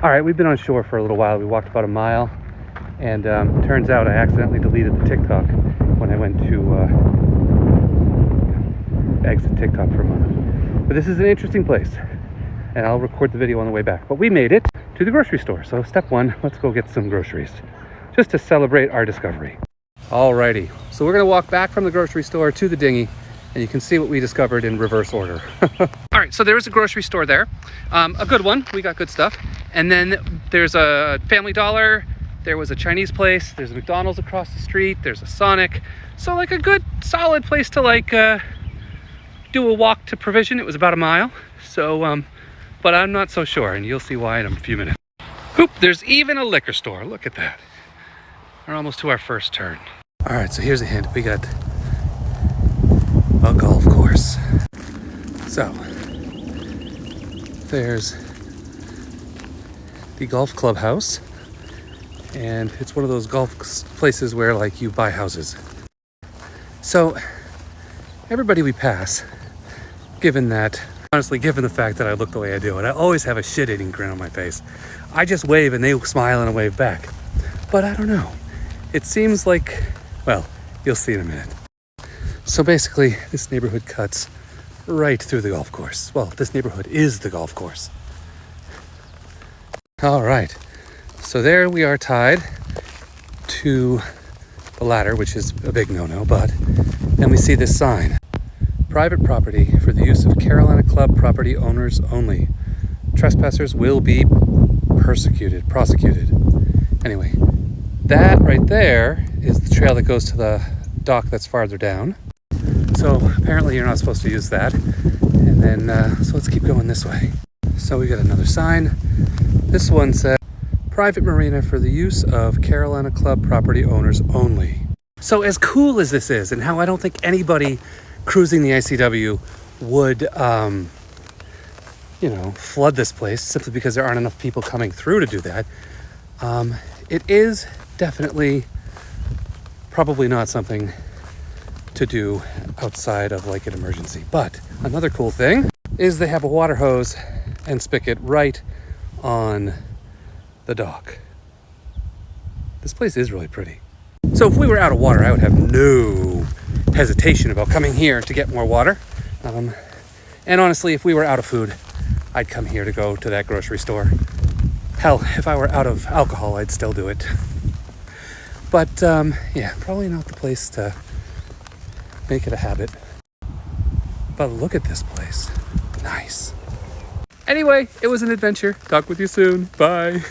All right, we've been on shore for a little while. We walked about a mile, and turns out I accidentally deleted the TikTok when I went to exit TikTok for a moment. But this is an interesting place, and I'll record the video on the way back. But we made it to the grocery store. So step one, let's go get some groceries, just to celebrate our discovery. Alrighty, so we're gonna walk back from the grocery store to the dinghy, and you can see what we discovered in reverse order. All right, so there is a grocery store there, a good one. We got good stuff. And then there's a Family Dollar, there was a Chinese place, there's a McDonald's across the street, there's a Sonic. So like a good solid place to like do a walk to Provision. It was about a mile. So, but I'm not so sure, and you'll see why in a few minutes. Oop, there's even a liquor store, look at that. We're almost to our first turn. All right, so here's a hint. We got a golf course. So there's the golf clubhouse, and it's one of those golf places where like you buy houses. So everybody we pass, given the fact that I look the way I do, and I always have a shit-eating grin on my face, I just wave and they smile and I wave back. But I don't know, it seems like, well, you'll see in a minute. So basically this neighborhood cuts right through the golf course. Well, this neighborhood is the golf course. All right, so there we are tied to the ladder, which is a big no-no, but then we see this sign: private property for the use of Carolina Club property owners only. Trespassers will be prosecuted. Anyway, that right there is the trail that goes to the dock that's farther down. So apparently you're not supposed to use that. And then, so let's keep going this way. So we got another sign. This one says, private marina for the use of Carolina Club property owners only. So as cool as this is, and how I don't think anybody cruising the ICW would, flood this place simply because there aren't enough people coming through to do that, it is definitely probably not something to do outside of like an emergency. But another cool thing is they have a water hose and spigot right on the dock. This place is really pretty. So if we were out of water, I would have no hesitation about coming here to get more water. And honestly, if we were out of food, I'd come here to go to that grocery store. Hell, if I were out of alcohol, I'd still do it. But yeah, probably not the place to make it a habit. But look at this place. Nice. Anyway, it was an adventure. Talk with you soon. Bye.